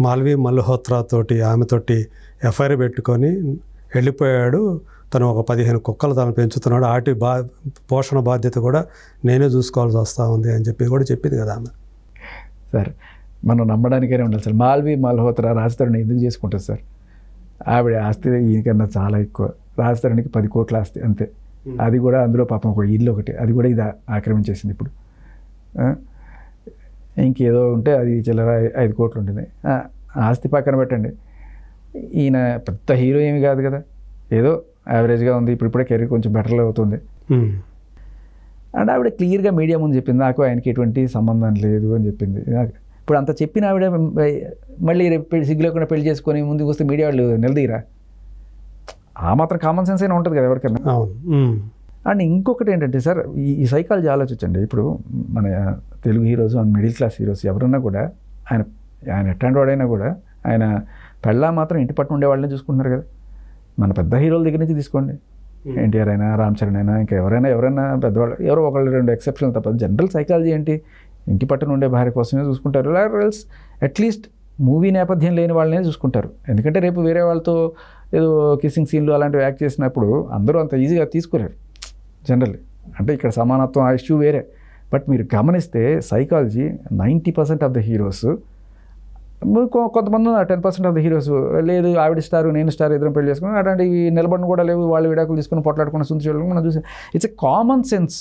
మాల్వి మల్హోత్రా తోటి ఆమెతోటి ఎఫ్ఐఆర్ పెట్టుకొని వెళ్ళిపోయాడు. తను ఒక 15 కుక్కలు తను పెంచుతున్నాడు, వాటి పోషణ బాధ్యత కూడా నేనే చూసుకోవాల్సి వస్తూ ఉంది అని చెప్పి కూడా చెప్పింది కదా ఆమె. సార్ మనం నమ్మడానికైనా ఉండాలి సార్. మాల్వి మల్హోత్రా రాజ్ తరుణ్ ఎందుకు చేసుకుంటారు సార్? ఆవిడ ఆస్తి ఈయనకన్నా చాలా ఎక్కువ. రాజ్ తరుణ్కి 10 కోట్ల ఆస్తి అంతే. అది కూడా అందులో పాపం ఒక ఇల్లు ఒకటి, అది కూడా ఇది ఆక్రమించేసింది. ఇప్పుడు ఇంకేదో ఉంటే అది చిల్లర 5 కోట్లు ఉంటుంది. ఆస్తి పక్కన పెట్టండి, ఈయన పెద్ద హీరో ఏమి కాదు కదా, ఏదో యావరేజ్గా ఉంది. ఇప్పుడే కెరీర్ కొంచెం బెటర్లో అవుతుంది. అండ్ ఆవిడ క్లియర్గా మీడియా ముందు చెప్పింది, నాకు ఆయనకి ఎటువంటి సంబంధం లేదు అని చెప్పింది. ఇప్పుడు అంత చెప్పిన ఆవిడ మళ్ళీ సిగ్గు లేకుండా పెళ్లి చేసుకొని ముందుకు వస్తే మీడియా వాళ్ళు నిలదీరా? ఆ మాత్రం కామన్ సెన్స్ అయినా ఉంటుంది కదా ఎవరికైనా. అండ్ ఇంకొకటి ఏంటంటే సార్, ఈ సైకాలజీ ఆలోచించండి. ఇప్పుడు మన Telugu heroes and middle class heroes ఎవరన్నా కూడా ఆయన ఎట్లాంటి వాడైనా కూడా ఆయన పెళ్ళా మాత్రం ఇంటి పట్టు ఉండే వాళ్ళని చూసుకుంటున్నారు కదా. మన పెద్ద హీరోల దగ్గర నుంచి తీసుకోండి, ఎన్టీఆర్ అయినా, రామ్ చరణ్ అయినా, ఇంకా ఎవరైనా పెద్దవాళ్ళు, ఎవరో ఒకళ్ళు 2 ఎక్సెప్షన్ తప్ప జనరల్ సైకాలజీ ఏంటి, ఇంటి పట్టున ఉండే భార్య కోసమే చూసుకుంటారు. ఎల్స్ అట్లీస్ట్ మూవీ నేపథ్యం లేని వాళ్ళనే చూసుకుంటారు. ఎందుకంటే రేపు వేరే వాళ్ళతో ఏదో కిస్సింగ్ సీన్లు అలాంటివి యాక్ట్ చేసినప్పుడు అందరూ అంత ఈజీగా తీసుకోలేరు జనరల్లీ. అంటే ఇక్కడ సమానత్వం ఆ ఇష్యూ వేరే. బట్ మీరు గమనిస్తే సైకాలజీ 90% ఆఫ్ ద హీరోస్, కొంతమంది 10% ఆఫ్ ద హీరోస్ లేదు ఆవిడ స్టారు నేను స్టార్ ఇద్దరం పెళ్లి చేసుకుని అలాంటివి నిలబడిన కూడా లేవు, వాళ్ళు విడాకులు తీసుకుని పొట్లాడుకున్న సుంచి మనం చూసాం. It's a common sense.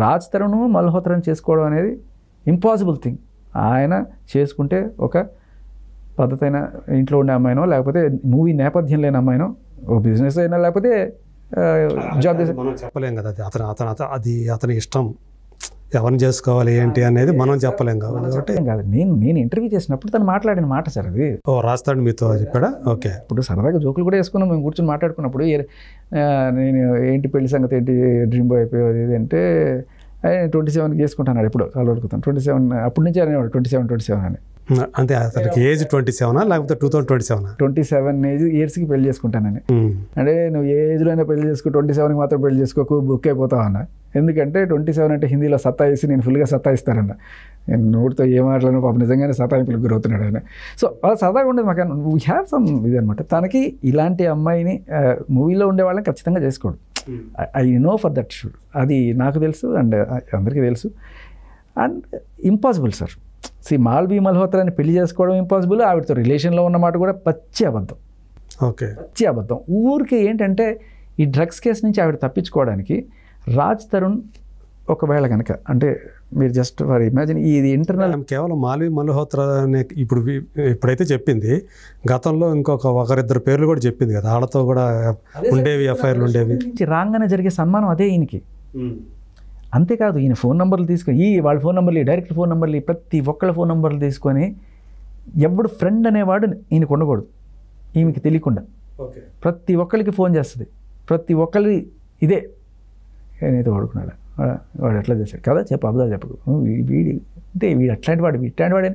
Raj Tarun మల్హోత్రాని చేసుకోవడం అనేది ఇంపాసిబుల్ థింగ్. ఆయన చేసుకుంటే ఒక పద్ధతైన ఇంట్లో ఉండే అమ్మాయినో, లేకపోతే మూవీ నేపథ్యం లేని అమ్మాయినో, ఓ బిజినెస్ అయినా, లేకపోతే జాబ్ చేసే చెప్పలేం కదా. అది అతని ఇష్టం, ఎవరిని చేసుకోవాలి ఏంటి అనేది మనం చెప్పలేం కాబట్టి కాదు. నేను ఇంటర్వ్యూ చేసినప్పుడు తను మాట్లాడిన మాట సార్ అది. రాజ్ తరుణ్ మీతో చెప్పాడా? ఓకే. ఇప్పుడు సరదాగా జోకులు కూడా వేసుకున్నాం మేము కూర్చొని మాట్లాడుకున్నప్పుడు. నేను ఏంటి పెళ్లి సంగతి ఏంటి, డ్రీమ్ బాయ్ అయిపోయేది ఇది అంటే 27కి చేసుకుంటాను ఎప్పుడో చాలా వరకు. 27 అప్పటి నుంచి అనేవాడు 27 అని. అంటే అతనికి ఏజ్ 27 లేకపోతే 2027 ఇయర్స్కి పెళ్లి చేసుకుంటానని. అంటే నువ్వు ఏ ఏజ్లో పెళ్లి చేసుకో, 27కి మాత్రం పెళ్లి చేసుకోకు, బుక్ అయిపోతావు అన్న. ఎందుకంటే 27 అంటే హిందీలో సత్తాయిసి నేను ఫుల్గా సత్తాయిస్తానన్న. నేను నోటితో ఏ మాటలను పాప నిజంగానే సతాయింపులకు గురవుతున్నాడు ఆయన. సో అలా సరదాగా ఉండేది మాకు. వీ హ్యావ్ సమ్ ఇది అనమాట. తనకి ఇలాంటి అమ్మాయిని మూవీలో ఉండే వాళ్ళని ఖచ్చితంగా చేసుకోడు. I know for that sure. అది నాకు తెలుసు అండ్ అందరికీ తెలుసు. And impossible sir. మాల్వి మల్హోత్రాని పెళ్లి చేసుకోవడం ఇంపాసిబుల్. ఆవిడతో రిలేషన్లో ఉన్నమాట కూడా పచ్చి అబద్ధం. ఓకే, పచ్చి అబద్ధం. ఊరికి ఏంటంటే ఈ డ్రగ్స్ కేసు నుంచి ఆవిడ తప్పించుకోవడానికి రాజ్ తరుణ్ ఒకవేళ కనుక, అంటే మీరు జస్ట్ ఫర్ ఇమాజిన్ ఇది ఇంటర్నల్, కేవలం మాల్వి మల్హోత్రా ఇప్పుడైతే చెప్పింది, గతంలో ఒకరిద్దరు పేర్లు కూడా చెప్పింది కదా, వాళ్ళతో కూడా ఉండేవి ఎఫ్ఐఆర్లు ఉండేవి. రాగానే జరిగే సన్మానం అదే ఈయనకి. అంతేకాదు ఈయన ఫోన్ నెంబర్లు తీసుకొని వాళ్ళ ఫోన్ నెంబర్లు, డైరెక్ట్ ఫోన్ నెంబర్లు, ప్రతి ఒక్కళ్ళ ఫోన్ నెంబర్లు తీసుకొని ఎవడు ఫ్రెండ్ అనేవాడు ఈయనకు ఉండకూడదు, ఈమెకి తెలియకుండా ప్రతి ఒక్కరికి ఫోన్ చేస్తుంది. ప్రతి ఒక్కరి ఇదే నేనైతే వాడుకున్నాడు, వాడు ఎట్లా చేశాడు కదా, చెప్పు అబద్ధాలు చెప్పకు, వీడి అంటే వీడు అట్లాంటి వాడు ఇట్లాంటి వాడు.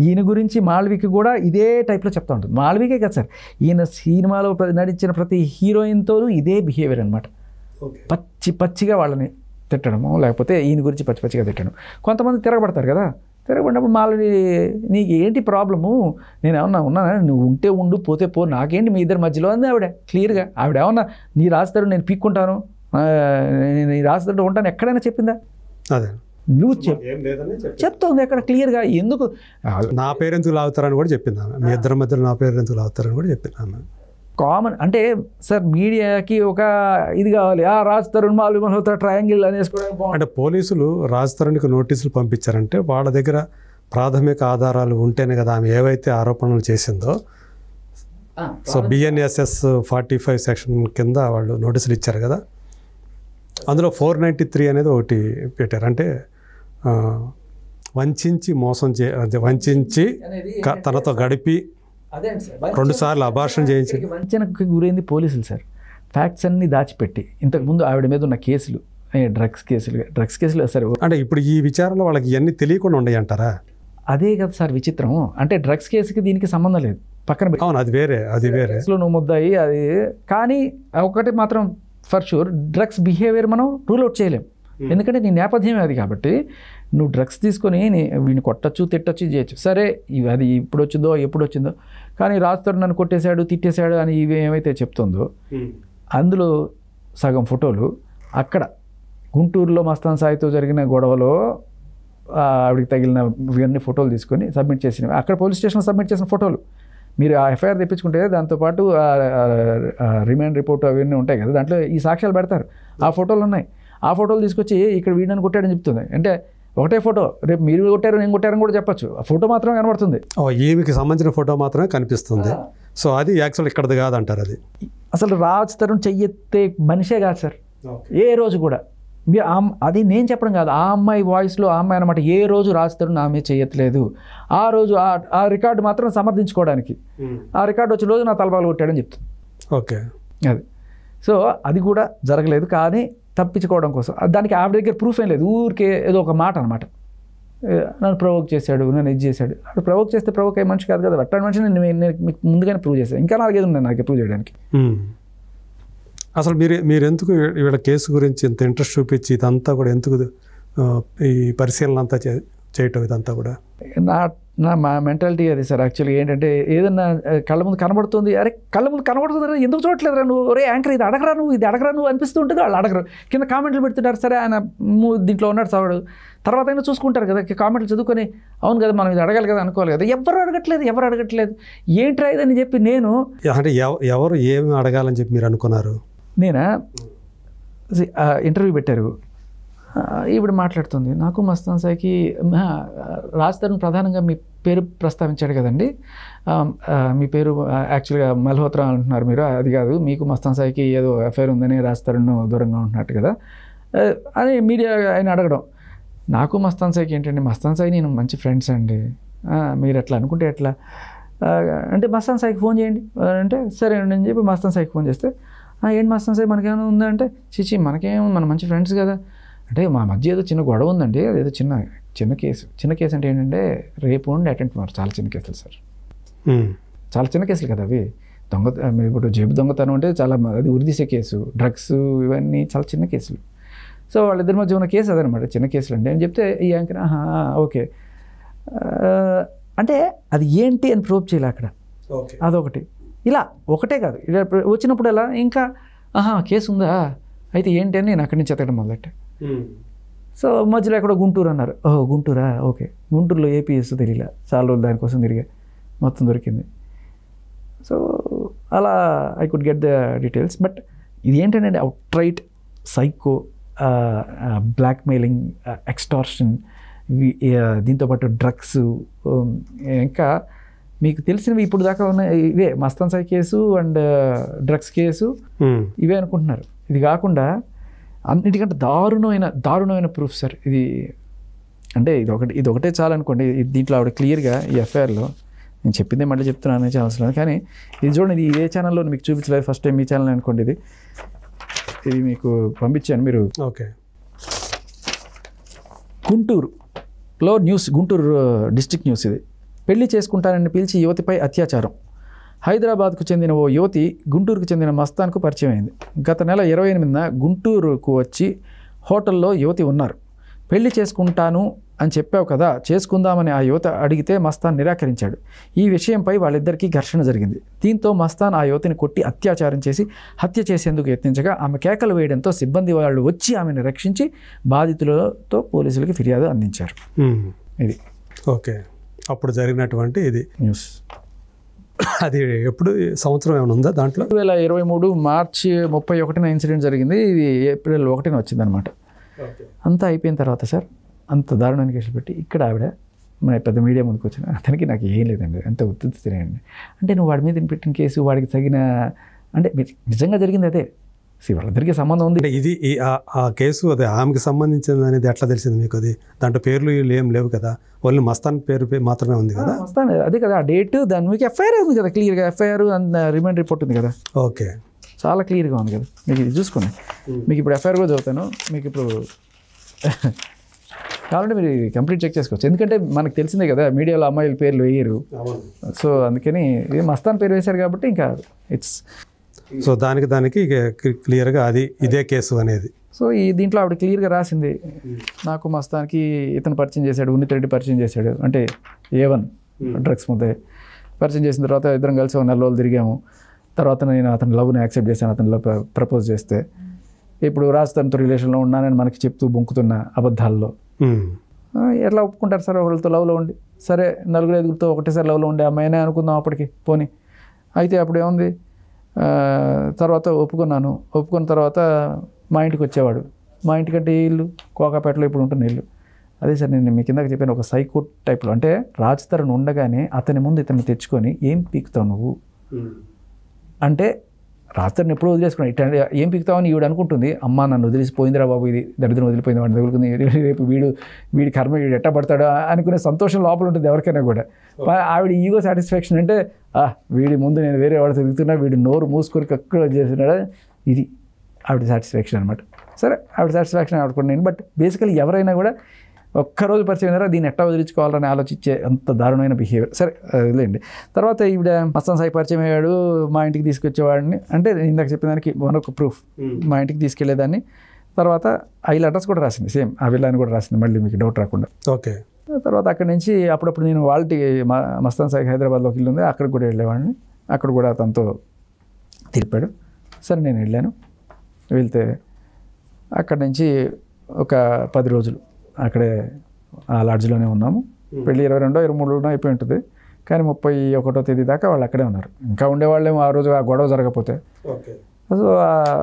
ఈయన గురించి మాల్వికి కూడా ఇదే టైప్లో చెప్తా ఉంటుంది. మాల్వికే కదా సార్, ఈయన సినిమాలో నటించిన ప్రతి హీరోయిన్తోనూ ఇదే బిహేవియర్ అనమాట. పచ్చిగా వాళ్ళని తిట్టడము, లేకపోతే ఈయన గురించి పచ్చిగా తిట్టడం. కొంతమంది తిరగబడతారు కదా, తిరగబడినప్పుడు మాల్వి నీకు ఏంటి ప్రాబ్లము, నేను ఏమన్నా ఉన్నానా, నువ్వు ఉంటే ఉండు పోతే పో, నాకేంటి మీ ఇద్దరి మధ్యలో అంది ఆవిడ క్లియర్గా. ఆవిడ ఏమన్నా నీ రాస్తాడు నేను పీక్కుంటాను, నీ రాస్తాడు ఉంటాను ఎక్కడైనా చెప్పిందా? అదే నువ్వు చెప్తుంది ఎక్కడ క్లియర్గా. ఎందుకు నా పేరు ఎందుకు లాగుతారని కూడా చెప్పింది ఆమె. మీ ఇద్దరి మధ్యలో నా పేరు ఎందుకు లాగుతారని కూడా చెప్పింది ఆమె. కామన్ అంటే సార్ మీడియాకి ఒక ఇది కావాలి, రాజ్ తరుణ్ మాల్వి మల్హోత్రా ట్రయాంగిల్ అనేసుకోవడానికి. అంటే పోలీసులు రాజ్ తరుణ్కి నోటీసులు పంపించారంటే వాళ్ళ దగ్గర ప్రాథమిక ఆధారాలు ఉంటేనే కదా ఆమె ఏవైతే ఆరోపణలు చేసిందో. సో BNSS 45 సెక్షన్ కింద వాళ్ళు నోటీసులు ఇచ్చారు కదా, అందులో 493 అనేది ఒకటి పెట్టారు. అంటే వంచించి మోసం వంచించి తనతో గడిపి 2 సార్లు అబార్షన్ చేయించి వంచనకు గురైంది పోలీసులు సార్. ఫ్యాక్ట్స్ అన్ని దాచిపెట్టి ఇంతకుముందు ఆవిడ మీద ఉన్న కేసులు డ్రగ్స్ కేసులు సార్. అంటే ఇప్పుడు ఈ విచారణలో వాళ్ళకి ఇవన్నీ తెలియకుండా ఉండయి అంటారా? అదే కదా సార్ విచిత్రం. అంటే డ్రగ్స్ కేసుకి దీనికి సంబంధం లేదు, పక్కన. అవును, అది వేరే నువ్వు ముద్దాయి అది. కానీ ఒకటి మాత్రం ఫర్ షూర్, డ్రగ్స్ బిహేవియర్ మనం రూల్ అవుట్ చేయలేం. ఎందుకంటే నీ నేపథ్యమే అది. కాబట్టి నువ్వు డ్రగ్స్ తీసుకొని వీడిని కొట్టచ్చు, తిట్టచ్చు, చేయొచ్చు. సరే అది ఇప్పుడు వచ్చిందో ఎప్పుడు వచ్చిందో, కానీ రాజుతో నన్ను కొట్టేశాడు, తిట్టేశాడు అని ఇవి ఏమైతే చెప్తుందో అందులో సగం ఫోటోలు అక్కడ గుంటూరులో మస్తాన్ సాయితో జరిగిన గొడవలో ఆవిడికి తగిలిన ఇవన్నీ ఫోటోలు తీసుకొని సబ్మిట్ చేసినవి, అక్కడ పోలీస్ స్టేషన్లో సబ్మిట్ చేసిన ఫోటోలు. మీరు ఆ ఎఫ్ఐఆర్ తెప్పించుకుంటే దాంతోపాటు రిమాండ్ రిపోర్ట్ అవన్నీ ఉంటాయి కదా, దాంట్లో ఈ సాక్ష్యాలు పెడతారు. ఆ ఫోటోలు ఉన్నాయి. ఆ ఫోటోలు తీసుకొచ్చి ఇక్కడ వీడిని కొట్టాడని చెప్తుంది. అంటే ఒకటే ఫోటో, రేపు మీరు కొట్టారు నేను కొట్టారని కూడా చెప్పచ్చు, ఆ ఫోటో మాత్రమే కనబడుతుంది. ఈమెకి సంబంధించిన ఫోటో మాత్రమే కనిపిస్తుంది. సో అది యాక్చువల్ ఇక్కడది కాదంటారు. అది అసలు రాజ్ తరుణ్ చెయ్యెత్తే మనిషే కాదు సార్ ఏ రోజు కూడా. అది నేను చెప్పడం కాదు, ఆ అమ్మాయి వాయిస్లో ఆ అమ్మాయి అనమాట. ఏ రోజు రాజ్ తరుణ్ ఆమె చెయ్యట్లేదు. ఆ రోజు ఆ రికార్డు మాత్రం సమర్థించుకోవడానికి, ఆ రికార్డు వచ్చిన రోజు నా తలపాలు కొట్టాడని చెప్తుంది. ఓకే, అది. సో అది కూడా జరగలేదు, కానీ తప్పించుకోవడం కోసం. దానికి ఆవిడ దగ్గర ప్రూఫ్ ఏం లేదు, ఊరికే ఏదో ఒక మాట అనమాట. నన్ను ప్రవోక్ చేశాడు, నన్ను ఇది చేశాడు. అక్కడ ప్రవోక్ చేస్తే ప్రవోక్ అయ్యే మనిషి కాదు కదా, అట్లాంటి మనిషిని నేను మీకు ముందుగానే ప్రూవ్ చేశాను. ఇంకా నాలుగైదు ఉన్నాయి నాకు ప్రూవ్ చేయడానికి. అసలు మీరు ఎందుకు వీళ్ళ కేసు గురించి ఇంత ఇంట్రెస్ట్ చూపించి ఇదంతా కూడా ఎందుకు ఈ పరిశీలన అంతా చేయటం ఇదంతా కూడా? మా మెంటాలిటీ అది సార్. యాక్చువల్గా ఏంటంటే ఏదన్నా కళ్ళ ముందు కనబడుతుంది, అరే కళ్ళ ముందు కనబడుతుంది ఎందుకు చూడట్లేదురా నువ్వు, ఒరే యాంకర్ ఇది అడగరా నువ్వు అనిపిస్తూ ఉంటుంది. వాళ్ళు అడగరు, కింద కామెంట్లు పెడుతుంటారు. సరే ఆయన దీంట్లో ఉన్నాడు చావాడు, తర్వాత అయినా చూసుకుంటారు కదా, కామెంట్లు చదువుకొని అవును కదా మనం ఇది అడగాలి కదా అనుకోవాలి కదా. ఎవరు అడగట్లేదు ఏంట్రా ఇదని చెప్పి నేను అంటే ఎవరు ఏమి అడగాలని చెప్పి మీరు అనుకున్నారు? నేనా ఇంటర్వ్యూ పెట్టారు, ఇప్పుడు మాట్లాడుతుంది. నాకు మస్తాన్ సాయికి రాజ్ తరుణ్ ప్రధానంగా మీ పేరు ప్రస్తావించాడు కదండి, మీ పేరు యాక్చువల్గా మల్హోత్రా అంటున్నారు మీరు, అది కాదు మీకు మస్తాన్ సాయికి ఏదో అఫైర్ ఉందని రాజ్ తరుణ్ దూరంగా ఉంటున్నట్టు కదా అని మీడియా ఆయన అడగడం. నాకు మస్తాన్ సాయికి ఏంటండి, మస్తాన్ సాయి నేను మంచి ఫ్రెండ్స్ అండి, మీరు అట్లా అనుకుంటే ఎట్లా అంటే మస్తాన్ సాయికి ఫోన్ చేయండి అంటే సరే అని చెప్పి మస్తాన్ సాయికి ఫోన్ చేస్తే ఏంటి మస్తాన్ సాయి మనకేమైనా ఉందా అంటే చిచి మనకేమో మన మంచి ఫ్రెండ్స్ కదా అంటే మా మధ్య ఏదో చిన్న గొడవ ఉందండి, అదేదో చిన్న కేసు అంటే ఏంటంటే రేపు ఉండి అటెంప్ట్ మరి చాలా చిన్న కేసులు సార్, చాలా చిన్న కేసులు కదా అవి. ఇప్పుడు జేబు దొంగతనం అంటే చాలా అది ఉరిదీసే కేసు, డ్రగ్స్ ఇవన్నీ చాలా చిన్న కేసులు. సో వాళ్ళిద్దరి మధ్య ఉన్న కేసు అదనమాట, చిన్న కేసులు అంటే అని చెప్తే ఈ యాంకర్ ఓకే అంటే అది ఏంటి అని ప్రూవ్ చేయాలి అక్కడ, అదొకటి. ఇలా ఒకటే కాదు, ఇలా వచ్చినప్పుడు ఎలా ఇంకా కేసు ఉందా అయితే ఏంటి అని నేను అక్కడి నుంచి ఎత్తడం మొదలెట్టా. సో మధ్యలో ఎక్కడో గుంటూరు అన్నారు, గుంటూరా ఓకే, గుంటూరులో ఏపీఎస్ తెలియలే, చాలా రోజులు దానికోసం తిరిగా మొత్తం దొరికింది. సో అలా I could get the details. But ఇది ఏంటంటే out right psycho, blackmailing, extortion, దీంతోపాటు డ్రగ్స్, ఇంకా మీకు తెలిసినవి ఇప్పుడు దాకా ఉన్న ఇవే Mastan Sai case and drugs case ఇవే అనుకుంటున్నారు. ఇది కాకుండా అన్నిటికంటే దారుణమైన ప్రూఫ్ సార్ ఇది. అంటే ఇది ఒకటే చాలనుకోండి, దీంట్లో ఆవిడ క్లియర్గా ఈ ఎఫ్ఐఆర్లో నేను చెప్పిందే మళ్ళీ చెప్తున్నాను అవసరం, కానీ ఇది చూడండి, ఇది ఏ ఛానల్లో మీకు చూపించలేదు, ఫస్ట్ టైం మీ ఛానల్ అనుకోండి. ఇది మీకు పంపించాను మీరు. ఓకే, గుంటూరులో న్యూస్, గుంటూరు డిస్ట్రిక్ట్ న్యూస్ ఇది. పెళ్లి చేసుకుంటానని పిలిచి యువతిపై అత్యాచారం. హైదరాబాద్కు చెందిన ఓ యువతి గుంటూరుకు చెందిన మస్తాన్కు పరిచయం అయింది. గత నెల 28న గుంటూరుకు వచ్చి హోటల్లో యువతి ఉన్నారు. పెళ్లి చేసుకుంటాను అని చెప్పావు కదా, చేసుకుందామని ఆ యువత అడిగితే మస్తాన్ నిరాకరించాడు. ఈ విషయంపై వాళ్ళిద్దరికీ ఘర్షణ జరిగింది. దీంతో మస్తాన్ ఆ యువతిని కొట్టి అత్యాచారం చేసి హత్య చేసేందుకు యత్నించగా ఆమె కేకలు వేయడంతో సిబ్బంది వాళ్ళు వచ్చి ఆమెను రక్షించి బాధితులతో పోలీసులకి ఫిర్యాదు అందించారు. ఇది ఓకే, అప్పుడు జరిగినటువంటి ఇది న్యూస్. అది ఎప్పుడు సంవత్సరం ఏమైనా ఉందా దాంట్లో? 2023 మార్చి 31న ఇన్సిడెంట్ జరిగింది. ఇది ఏప్రిల్ 1న వచ్చిందనమాట. అంతా అయిపోయిన తర్వాత సార్ అంత దారుణమైన కేసులు పెట్టి ఇక్కడ ఆవిడ మన పెద్ద మీడియా ముందుకు వచ్చిన అతనికి నాకు ఏం లేదండి, అంత ఉత్తుత్తి తినేయండి అంటే నువ్వు వాడి మీద పెట్టిన కేసు వాడికి తగిన అంటే నిజంగా జరిగింది అదే. వాళ్ళిద్దరికీ సంబంధం ఉంది. ఇది ఆ కేసు అదే ఆమెకి సంబంధించింది అనేది ఎట్లా తెలిసింది మీకు? అది దాంట్లో పేర్లు ఏం లేవు కదా, ఓన్లీ మస్తాన్ పేరు మాత్రమే ఉంది కదా. మస్తాన్ అదే కదా ఆ డేట్, దాని మీకు ఎఫ్ఐఆర్ ఉంది కదా క్లియర్గా, ఎఫ్ఐఆర్ అండ్ రిమాండ్ రిపోర్ట్ ఉంది కదా. ఓకే, చాలా క్లియర్గా ఉంది కదా, మీకు ఇది చూసుకోండి. మీకు ఇప్పుడు ఎఫ్ఐఆర్ కూడా చదువుతాను, మీకు ఇప్పుడు కావాలంటే మీరు కంప్లీట్ చెక్ చేసుకోవచ్చు. ఎందుకంటే మనకు తెలిసిందే కదా మీడియాలో అమ్మాయిల పేర్లు వేయరు, సో అందుకని ఇది మస్తాన్ పేరు వేశారు కాబట్టి ఇంకా ఇట్స్ సో దానికి క్లియర్గా అది ఇదే కేసు అనేది. సో ఈ దీంట్లో ఆవిడ క్లియర్గా రాసింది, నాకు మస్తానికి ఇతను పరిచయం చేశాడు, ఉన్నితిరెడ్డి పరిచయం చేశాడు, అంటే A1 డ్రగ్స్ ముద్దే పరిచయం చేసిన తర్వాత ఇద్దరం కలిసి ఒక 4 రోజులు తిరిగాము. తర్వాత నేను అతని లవ్ని యాక్సెప్ట్ చేశాను, అతని లవ్ ప్రపోజ్ చేస్తే. ఇప్పుడు రాజధానితో రిలేషన్లో ఉన్నానని మనకి చెప్తూ బొంకుతున్న అబద్ధాల్లో ఎట్లా ఒప్పుకుంటారు సార్ ఒకళ్ళతో లవ్లో ఉండి? సరే 4-5 ఒకటేసారి లవ్లో ఉండే అమ్మాయినే అనుకుందాం అప్పటికి, పోనీ. అయితే అప్పుడు ఏముంది, తర్వాత ఒప్పుకున్న తర్వాత మా ఇంటికి వచ్చేవాడు. మా ఇంటికంటే ఇల్లు కోకాపేటలో ఇప్పుడు ఉంటున్న ఇల్లు అదే సార్. నేను మీ కిందకి చెప్పాను, ఒక సైకో టైప్లో. అంటే రాజ్ తరుణ్ ఉండగానే అతని ముందు ఇతన్ని తెచ్చుకొని ఏం పీకుతావు నువ్వు అంటే, రాజ్ తరుణ్ ఎప్పుడూ వదిలేసుకున్నాడు. ఇట్లా ఏం పీకుతావని ఈవిడ అనుకుంటుంది, అమ్మ నన్ను వదిలిసిపోయిందిరా బాబు, ఇది దరిద్రం వదిలిపోయింది, వాడిని తగులుకుంది, రేపు వీడి కర్మ వీడు ఎట్ట పడతాడో అనుకునే సంతోషం లోపల ఉంటుంది ఎవరికైనా కూడా. ఆవిడ ఈగో సాటిస్ఫాక్షన్ అంటే, వీడి ముందు నేను వేరే వాడు తిరుగుతున్నా, వీడు నోరు మూసుకొని కక్కువ చేస్తున్నాడు, ఇది ఆవిడ సాటిస్ఫాక్షన్ అనమాట. సరే ఆవిడ సాటిస్ఫాక్షన్ ఆవిడకున్నాను. బట్ బేసికలీ ఎవరైనా కూడా ఒక్కరోజు పరిచయం అయినారా దీన్ని ఎట్టా వదిలించుకోవాలని ఆలోచించే అంత దారుణమైన బిహేవియర్. సరే వదిలేండి. తర్వాత ఈవిడ మస్తాన్ సాయి పరిచయం అయ్యాడు, మా ఇంటికి తీసుకొచ్చేవాడిని. అంటే ఇందాక చెప్పిన దానికి మరొక ప్రూఫ్, మా ఇంటికి తీసుకెళ్లేదాన్ని. తర్వాత ఐల్ అడ్రస్ కూడా రాసింది, సేమ్ ఆ విల్లాని కూడా రాసింది, మళ్ళీ మీకు డౌట్ రాకుండా. ఓకే. తర్వాత అక్కడి నుంచి అప్పుడప్పుడు నేను వాళ్ళకి మస్తాన్ సాయి హైదరాబాద్లో ఒక ఇల్లు ఉంది, అక్కడికి కూడా వెళ్ళేవాడిని. అక్కడ కూడా తనతో తిరిపాడు. సరే నేను వెళ్ళాను. వెళ్తే అక్కడి నుంచి ఒక 10 రోజులు అక్కడే ఆ లాడ్జ్లోనే ఉన్నాము. పెళ్ళి 22, 23 అయిపోయి ఉంటుంది, కానీ 31వ తేదీ దాకా వాళ్ళు అక్కడే ఉన్నారు. ఇంకా ఉండేవాళ్ళేమో ఆ రోజు ఆ గొడవ జరగకపోతే. సో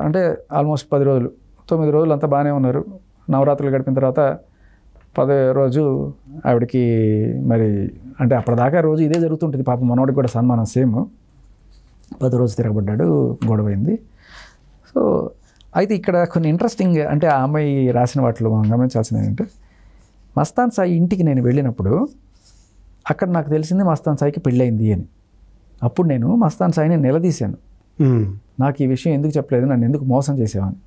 అంటే ఆల్మోస్ట్ 10 రోజులు 9 రోజులు అంతా బాగానే ఉన్నారు. నవరాత్రులు గడిపిన తర్వాత 10వ రోజు ఆవిడకి మరి అంటే అప్పటిదాకా రోజు ఇదే జరుగుతుంటుంది. పాపం మనోడికి కూడా సన్మానం సేమ్. 10 రోజు తిరగబడ్డాడు, గొడవైంది. సో అయితే ఇక్కడ కొన్ని ఇంట్రెస్టింగ్ అంటే ఆ అమ్మాయి రాసిన వాటిలో మనం గమనించాల్సింది ఏంటంటే, మస్తాన్ సాయి ఇంటికి నేను వెళ్ళినప్పుడు అక్కడ నాకు తెలిసింది మస్తాన్ సాయికి పెళ్ళయింది అని. అప్పుడు నేను మస్తాన్ సాయిని నిలదీశాను, నాకు ఈ విషయం ఎందుకు చెప్పలేదు, నన్ను ఎందుకు మోసం చేసావని.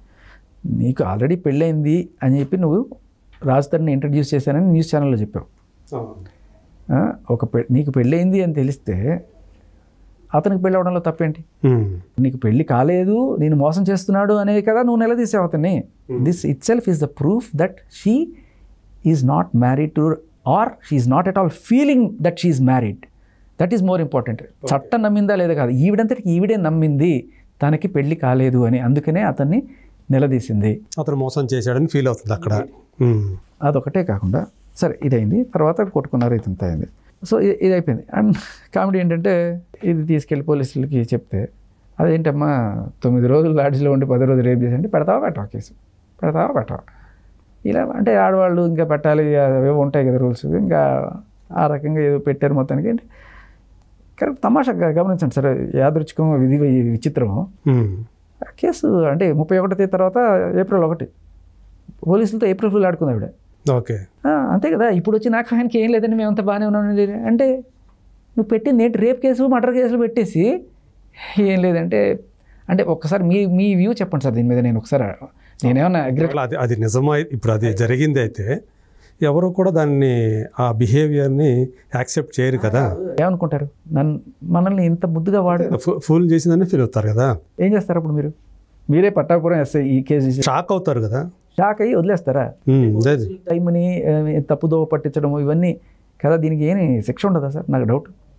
నీకు ఆల్రెడీ పెళ్ళయింది అని చెప్పి నువ్వు రాజ్ తరుణ్ని ఇంట్రడ్యూస్ చేశానని న్యూస్ ఛానల్లో చెప్పావు. నీకు పెళ్ళయింది అని తెలిస్తే అతనికి పెళ్ళి అవడంలో తప్పేంటి? నీకు పెళ్ళి కాలేదు, నేను మోసం చేస్తున్నాడు అనే కదా నువ్వు నిలదీసావు అతన్ని. This it self is the proof that she is not married to or she is not at all feeling that she is married. That is more important. చట్టం నమ్మిందా లేదా కాదు, ఈవిడంతటికి ఈవిడే నమ్మింది తనకి పెళ్ళి కాలేదు అని, అందుకనే అతన్ని నిలదీసింది. అతను మోసం చేశాడని ఫీల్ అవుతుంది అక్కడ. అదొకటే కాకుండా సరే ఇదైంది, తర్వాత కొట్టుకున్నారు, ఇదంతా అయింది. సో ఇది అయిపోయింది. అండ్ కామెడీ ఏంటంటే, ఇది తీసుకెళ్ళి పోలీసులకి చెప్తే, అదేంటమ్మా 9 రోజులు లాడ్జ్లో ఉండి 10 రోజులు రేపు చేసి అంటే పెడతావా పెట్టవా కేసు, పెడతావా పెట్టవా, ఇలా అంటే ఆడవాళ్ళు ఇంకా పెట్టాలి అవేవో ఉంటాయి కదా రూల్స్, ఇంకా ఆ రకంగా ఏదో పెట్టారు మొత్తానికి. అంటే కరెక్ట్ తమాషాగా గమనించండి సార్, యాదృచ్ఛికం విధి విచిత్రం. కేసు అంటే 31వ తేదీ తర్వాత ఏప్రిల్ 1 పోలీసులతో ఏప్రిల్ ఫుల్ ఆడుకుంది ఆవిడ. ఓకే, అంతే కదా. ఇప్పుడు వచ్చి నాకు ఆయనకి ఏం లేదండి మేమంతా బాగానే ఉన్నాం అంటే, నువ్వు పెట్టింది ఏంటి, రేప్ కేసు మర్డర్ కేసులు పెట్టేసి ఏం లేదంటే, అంటే ఒక్కసారి మీ వ్యూ చెప్పండి సార్ దీని మీద. నేను ఒకసారి నేనేమన్నా అది నిజమా, ఇప్పుడు అది జరిగింది అయితే ఎవరు కూడా దాన్ని ఆ బిహేవియర్ని యాక్సెప్ట్ చేయరు కదా. ఏమనుకుంటారు, మనల్ని ఇంత ముద్దుగా వాడు ఫూల్ చేసిందని ఫీల్ అవుతారు కదా. ఏం చేస్తారు అప్పుడు మీరే పట్టాపురం ఎస్ఐ ఈ కేసు షాక్ అవుతారు కదా, షాక్ అయ్యి వదిలేస్తారా? టైంని తప్పుదోవ పట్టించడం ఇవన్నీ కదా, దీనికి ఏమి శిక్ష ఉండదా సార్? నాకు డౌట్.